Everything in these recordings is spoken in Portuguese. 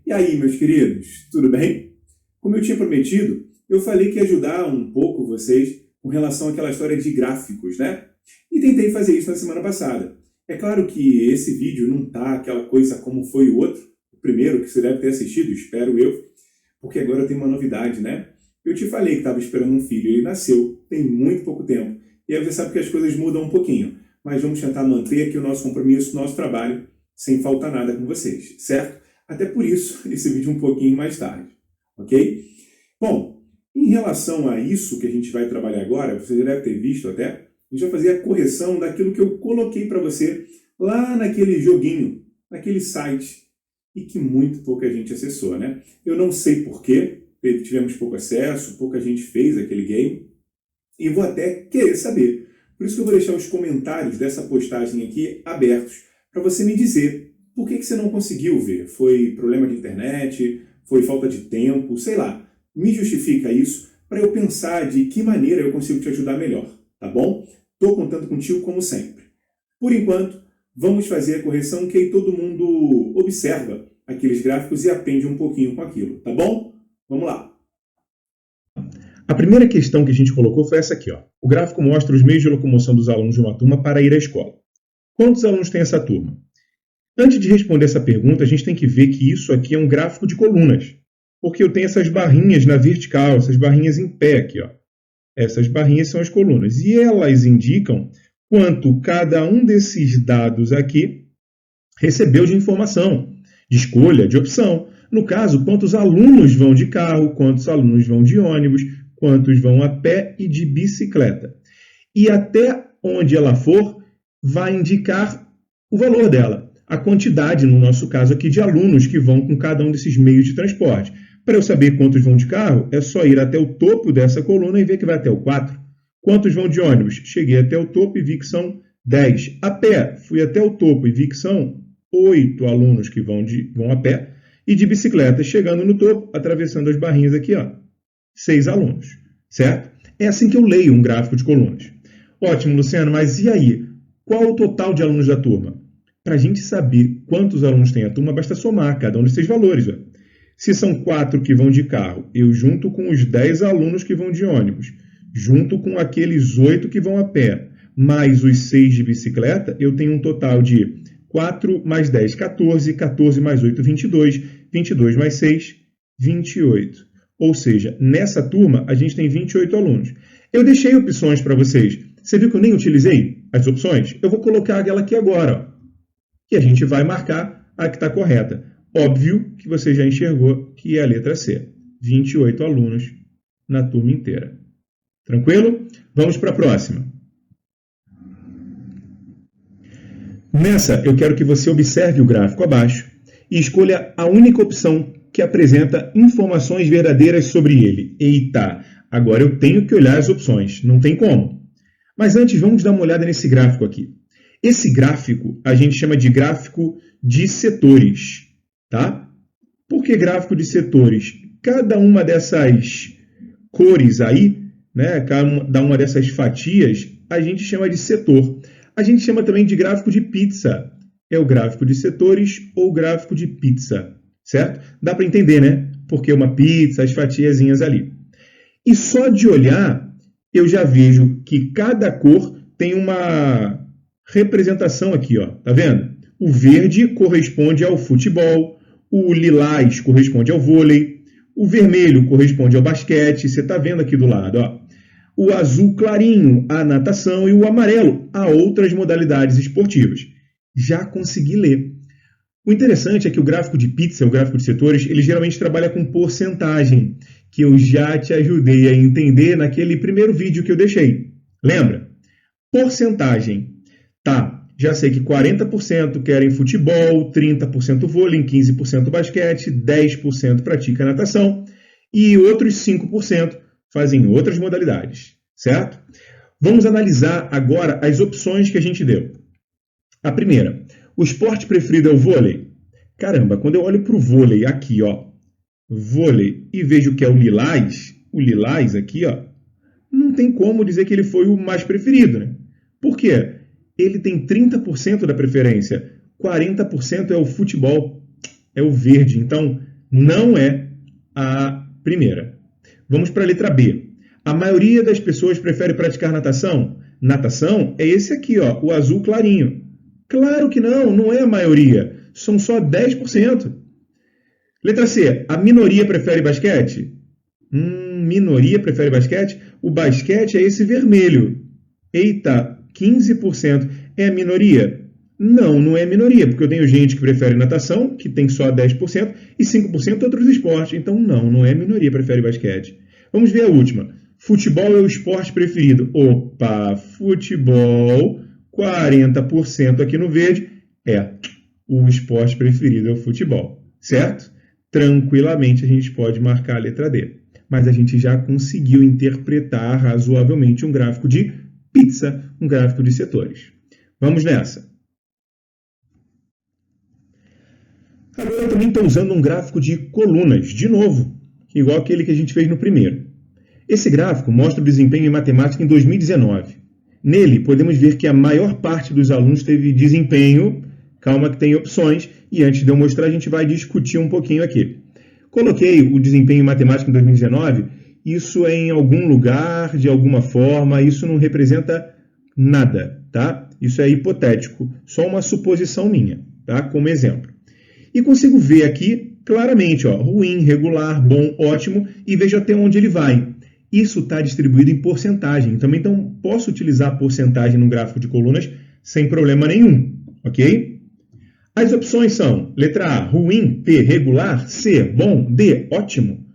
E aí, meus queridos, tudo bem? Como eu tinha prometido, eu falei que ia ajudar um pouco vocês com relação àquela história de gráficos, né? E tentei fazer isso na semana passada. É claro que esse vídeo não tá aquela coisa como foi o outro, o primeiro que você deve ter assistido, espero eu, porque agora tem uma novidade, né? Eu te falei que estava esperando um filho, ele nasceu, tem muito pouco tempo, e aí você sabe que as coisas mudam um pouquinho, mas vamos tentar manter aqui o nosso compromisso, o nosso trabalho, sem faltar nada com vocês, certo? Até por isso, esse vídeo um pouquinho mais tarde, ok? Bom, em relação a isso que a gente vai trabalhar agora, você já deve ter visto até, a gente vai fazer a correção daquilo que eu coloquei para você lá naquele joguinho, naquele site, e que muito pouca gente acessou, né? Eu não sei porquê, tivemos pouco acesso, pouca gente fez aquele game, e vou até querer saber. Por isso que eu vou deixar os comentários dessa postagem aqui abertos, para você me dizer por que você não conseguiu ver. Foi problema de internet? Foi falta de tempo? Sei lá. Me justifica isso para eu pensar de que maneira eu consigo te ajudar melhor, tá bom? Estou contando contigo como sempre. Por enquanto, vamos fazer a correção que aí todo mundo observa aqueles gráficos e aprende um pouquinho com aquilo, tá bom? Vamos lá. A primeira questão que a gente colocou foi essa aqui, ó. O gráfico mostra os meios de locomoção dos alunos de uma turma para ir à escola. Quantos alunos tem essa turma? Antes de responder essa pergunta, a gente tem que ver que isso aqui é um gráfico de colunas, porque eu tenho essas barrinhas na vertical, essas barrinhas em pé aqui, ó. Essas barrinhas são as colunas, e elas indicam quanto cada um desses dados aqui recebeu de informação, de escolha, de opção. No caso, quantos alunos vão de carro, quantos alunos vão de ônibus, quantos vão a pé e de bicicleta. E até onde ela for, vai indicar o valor dela, a quantidade, no nosso caso aqui, de alunos que vão com cada um desses meios de transporte. Para eu saber quantos vão de carro, é só ir até o topo dessa coluna e ver que vai até o 4. Quantos vão de ônibus? Cheguei até o topo e vi que são 10. A pé, fui até o topo e vi que são 8 alunos que vão a pé. E de bicicleta, chegando no topo, atravessando as barrinhas aqui, ó, 6 alunos, certo? É assim que eu leio um gráfico de colunas. Ótimo, Luciano, mas e aí? Qual o total de alunos da turma? Para a gente saber quantos alunos tem a turma, basta somar cada um desses valores. Ó. Se são 4 que vão de carro, eu junto com os 10 alunos que vão de ônibus, junto com aqueles 8 que vão a pé, mais os 6 de bicicleta, eu tenho um total de 4 mais 10, 14, 14 mais 8, 22, 22 mais 6, 28. Ou seja, nessa turma a gente tem 28 alunos. Eu deixei opções para vocês. Você viu que eu nem utilizei as opções? Eu vou colocar ela aqui agora. Ó. E a gente vai marcar a que está correta. Óbvio que você já enxergou que é a letra C. 28 alunos na turma inteira. Tranquilo? Vamos para a próxima. Nessa, eu quero que você observe o gráfico abaixo e escolha a única opção que apresenta informações verdadeiras sobre ele. Eita, agora eu tenho que olhar as opções, não tem como. Mas antes, vamos dar uma olhada nesse gráfico aqui. Esse gráfico a gente chama de gráfico de setores, tá? Por que gráfico de setores? Cada uma dessas cores aí, né, cada uma dessas fatias, a gente chama de setor. A gente chama também de gráfico de pizza. É o gráfico de setores ou gráfico de pizza, certo? Dá para entender, né? Porque uma pizza, as fatiazinhas ali. E só de olhar, eu já vejo que cada cor tem uma representação aqui, ó. Tá vendo? O verde corresponde ao futebol, o lilás corresponde ao vôlei, o vermelho corresponde ao basquete, você tá vendo aqui do lado, ó. O azul clarinho à natação e o amarelo a outras modalidades esportivas. Já consegui ler. O interessante é que o gráfico de pizza, o gráfico de setores, ele geralmente trabalha com porcentagem, que eu já te ajudei a entender naquele primeiro vídeo que eu deixei. Lembra? Porcentagem. Tá, já sei que 40% querem futebol, 30% vôlei, 15% basquete, 10% pratica natação e outros 5% fazem outras modalidades, certo? Vamos analisar agora as opções que a gente deu. A primeira, o esporte preferido é o vôlei? Caramba, quando eu olho para o vôlei aqui, ó, vôlei, e vejo que é o lilás aqui, ó, não tem como dizer que ele foi o mais preferido, né? Por quê? Ele tem 30% da preferência, 40% é o futebol, é o verde. Então, Não é a primeira. Vamos para a letra B. A maioria das pessoas prefere praticar natação? Natação é esse aqui, ó, o azul clarinho. Claro que não, não é a maioria. São só 10%. Letra C. A minoria prefere basquete? Minoria prefere basquete? O basquete é esse vermelho. Eita, 15% é a minoria? Não, não é a minoria, porque eu tenho gente que prefere natação, que tem só 10%, e 5% outros esportes. Então, não é a minoria que prefere basquete. Vamos ver a última. Futebol é o esporte preferido. Opa, futebol, 40% aqui no verde, é o esporte preferido é o futebol, certo? Tranquilamente a gente pode marcar a letra D. Mas a gente já conseguiu interpretar razoavelmente um gráfico de pizza, um gráfico de setores. Vamos nessa. Agora eu também estou usando um gráfico de colunas, de novo, igual aquele que a gente fez no primeiro. Esse gráfico mostra o desempenho em matemática em 2019. Nele, podemos ver que a maior parte dos alunos teve desempenho, calma que tem opções, e antes de eu mostrar a gente vai discutir um pouquinho aqui. Coloquei o desempenho em matemática em 2019, isso é em algum lugar, de alguma forma, isso não representa nada, tá? Isso é hipotético, só uma suposição minha, tá? Como exemplo. E consigo ver aqui claramente, ó, ruim, regular, bom, ótimo, e vejo até onde ele vai. Isso está distribuído em porcentagem, também então posso utilizar a porcentagem no gráfico de colunas sem problema nenhum, ok? As opções são letra A, ruim, B, regular, C, bom, D, ótimo.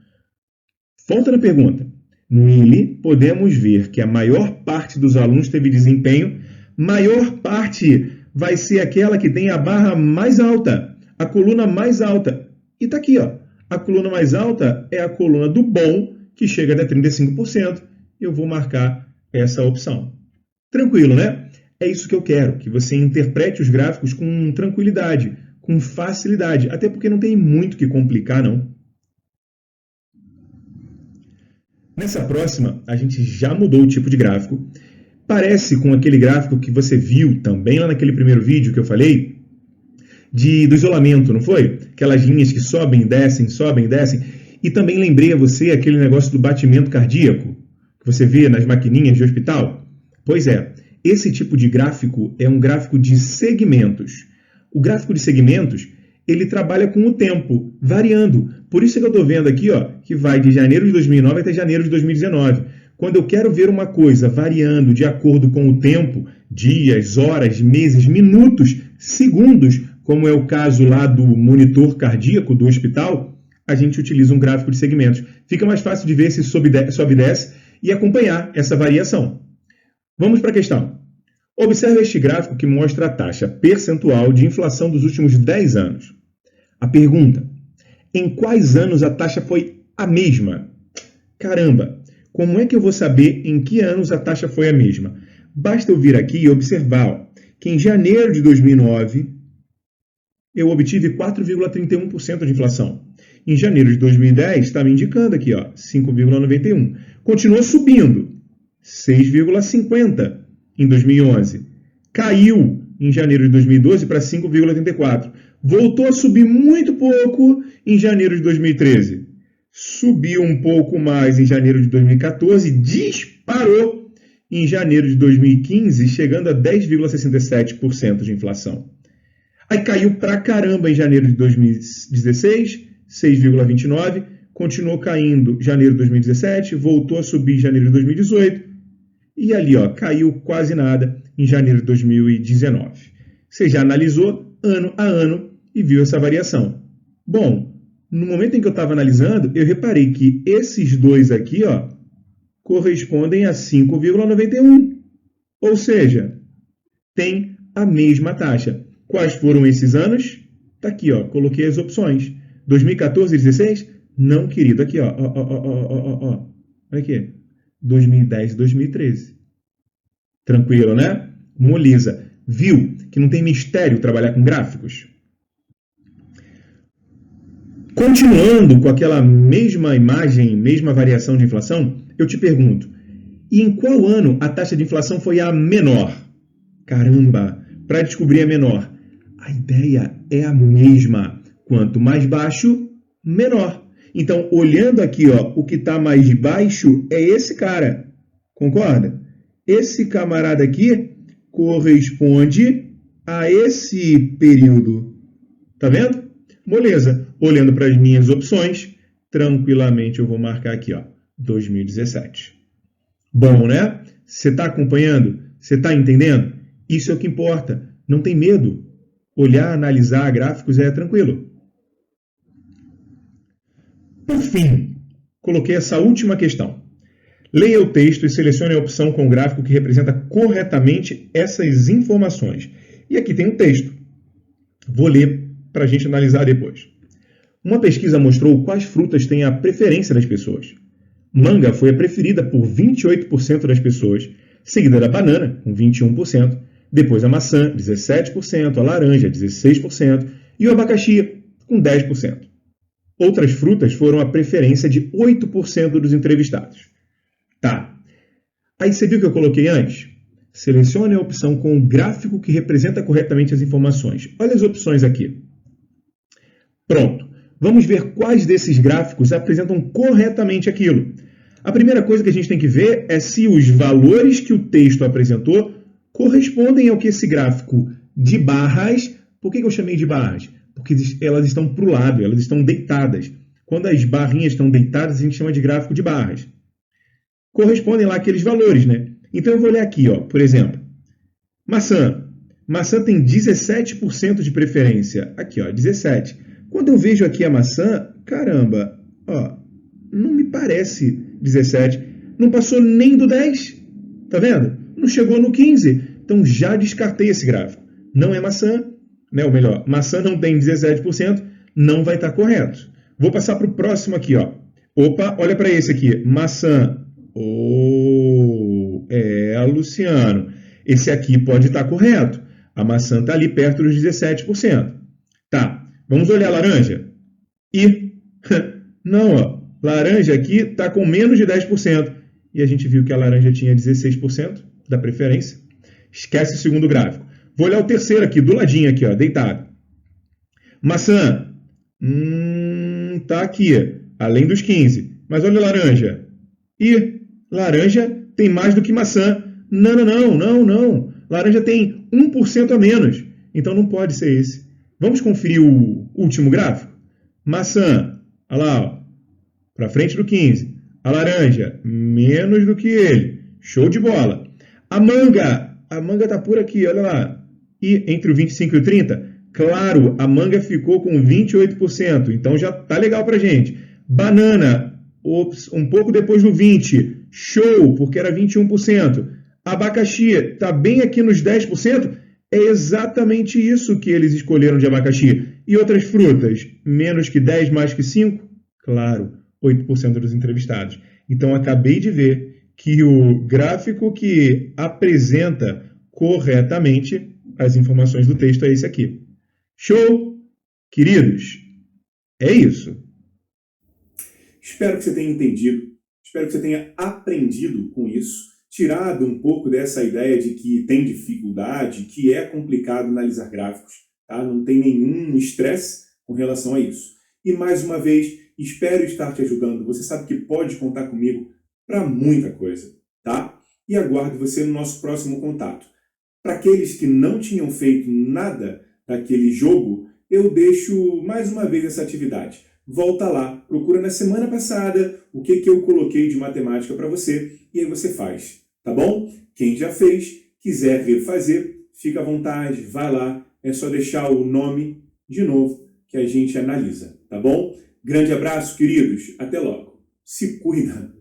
Volta na pergunta. Nele, podemos ver que a maior parte dos alunos teve desempenho, maior parte vai ser aquela que tem a barra mais alta, a coluna mais alta. E está aqui, ó, a coluna mais alta é a coluna do bom, que chega até 35%. Eu vou marcar essa opção. Tranquilo, né? É isso que eu quero, que você interprete os gráficos com tranquilidade, com facilidade, até porque não tem muito que complicar, não. Nessa próxima, a gente já mudou o tipo de gráfico. Parece com aquele gráfico que você viu também lá naquele primeiro vídeo que eu falei, do isolamento, não foi? Aquelas linhas que sobem e descem. E também lembrei a você aquele negócio do batimento cardíaco, que você vê nas maquininhas de hospital. Pois é, esse tipo de gráfico é um gráfico de segmentos. O gráfico de segmentos, ele trabalha com o tempo, variando. Por isso que eu estou vendo aqui, ó, que vai de janeiro de 2009 até janeiro de 2019. Quando eu quero ver uma coisa variando de acordo com o tempo, dias, horas, meses, minutos, segundos, como é o caso lá do monitor cardíaco do hospital, a gente utiliza um gráfico de segmentos. Fica mais fácil de ver se sobe e desce e acompanhar essa variação. Vamos para a questão. Observe este gráfico que mostra a taxa percentual de inflação dos últimos 10 anos. A pergunta: em quais anos a taxa foi a mesma? Caramba, como é que eu vou saber em que anos a taxa foi a mesma? Basta eu vir aqui e observar, ó, que em janeiro de 2009 eu obtive 4,31% de inflação. Em janeiro de 2010, está me indicando aqui, ó, 5,91%. Continuou subindo, 6,50% em 2011. Caiu em janeiro de 2012 para 5,84%. Voltou a subir muito pouco em janeiro de 2013. Subiu um pouco mais em janeiro de 2014, disparou em janeiro de 2015, chegando a 10,67% de inflação. Aí caiu pra caramba em janeiro de 2016, 6,29%, continuou caindo em janeiro de 2017, voltou a subir em janeiro de 2018, e ali, ó, caiu quase nada em janeiro de 2019. Você já analisou ano a ano e viu essa variação. Bom, no momento em que eu estava analisando, eu reparei que esses dois aqui, ó, correspondem a 5,91. Ou seja, tem a mesma taxa. Quais foram esses anos? Tá aqui, ó, coloquei as opções. 2014 e 2016? Não, querido, aqui, ó. Olha aqui. 2010 e 2013. Tranquilo, né? Moleza. Viu que não tem mistério trabalhar com gráficos? Continuando com aquela mesma imagem, mesma variação de inflação, eu te pergunto, e em qual ano a taxa de inflação foi a menor? Caramba, para descobrir a menor, a ideia é a mesma. Quanto mais baixo, menor. Então, olhando aqui, ó, o que está mais baixo é esse cara. Concorda? Esse camarada aqui corresponde a esse período. Tá vendo? Beleza. Olhando para as minhas opções, tranquilamente eu vou marcar aqui, ó, 2017. Bom, né? Você está acompanhando? Você está entendendo? Isso é o que importa. Não tem medo. Olhar, analisar gráficos é tranquilo. Por fim, coloquei essa última questão. Leia o texto e selecione a opção com o gráfico que representa corretamente essas informações. E aqui tem um texto. Vou ler para a gente analisar depois. Uma pesquisa mostrou quais frutas têm a preferência das pessoas. Manga foi a preferida por 28% das pessoas, seguida da banana, com 21%, depois a maçã, 17%, a laranja, 16%, e o abacaxi, com 10%. Outras frutas foram a preferência de 8% dos entrevistados. Tá. Aí você viu o que eu coloquei antes? Selecione a opção com o gráfico que representa corretamente as informações. Olha as opções aqui. Pronto. Vamos ver quais desses gráficos apresentam corretamente aquilo. A primeira coisa que a gente tem que ver é se os valores que o texto apresentou correspondem ao que esse gráfico de barras... Por que eu chamei de barras? Porque elas estão para o lado, elas estão deitadas. Quando as barrinhas estão deitadas, a gente chama de gráfico de barras. Correspondem lá àqueles valores, né? Então eu vou olhar aqui, ó, por exemplo. Maçã. Maçã tem 17% de preferência. Aqui, ó, 17%. Quando eu vejo aqui a maçã, caramba, ó, não me parece 17%. Não passou nem do 10%. Tá vendo? Não chegou no 15%. Então já descartei esse gráfico. Não é maçã. Né, ou melhor, maçã não tem 17%, não vai estar correto. Vou passar para o próximo aqui, ó. Opa, olha para esse aqui. Maçã. Luciano. Esse aqui pode estar correto. A maçã está ali perto dos 17%. Tá, vamos olhar a laranja. Não, ó. Laranja aqui está com menos de 10%. E a gente viu que a laranja tinha 16% da preferência. Esquece o segundo gráfico. Vou olhar o terceiro aqui, do ladinho aqui, ó, deitado. Maçã. Tá aqui, além dos 15. Mas olha a laranja. Laranja tem mais do que maçã. Não. Laranja tem 1% a menos. Então não pode ser esse. Vamos conferir o último gráfico? Maçã. Olha lá, ó. Para frente do 15. A laranja, menos do que ele. Show de bola. A manga está por aqui, olha lá. E entre o 25 e o 30, claro, a manga ficou com 28%, então já tá legal pra gente. Banana, um pouco depois do 20%, show, porque era 21%. Abacaxi, tá bem aqui nos 10%, é exatamente isso que eles escolheram de abacaxi. E outras frutas, menos que 10, mais que 5? Claro, 8% dos entrevistados. Então acabei de ver que o gráfico que apresenta corretamente as informações do texto é esse aqui. Show? Queridos, é isso. Espero que você tenha entendido, espero que você tenha aprendido com isso, tirado um pouco dessa ideia de que tem dificuldade, que é complicado analisar gráficos, tá? Não tem nenhum estresse com relação a isso. E mais uma vez, espero estar te ajudando. Você sabe que pode contar comigo para muita coisa, tá? E aguardo você no nosso próximo contato. Para aqueles que não tinham feito nada daquele jogo, eu deixo mais uma vez essa atividade. Volta lá, procura na semana passada o que eu coloquei de matemática para você e aí você faz, tá bom? Quem já fez, quiser refazer, fica à vontade, vai lá, é só deixar o nome de novo que a gente analisa, tá bom? Grande abraço, queridos, até logo. Se cuida!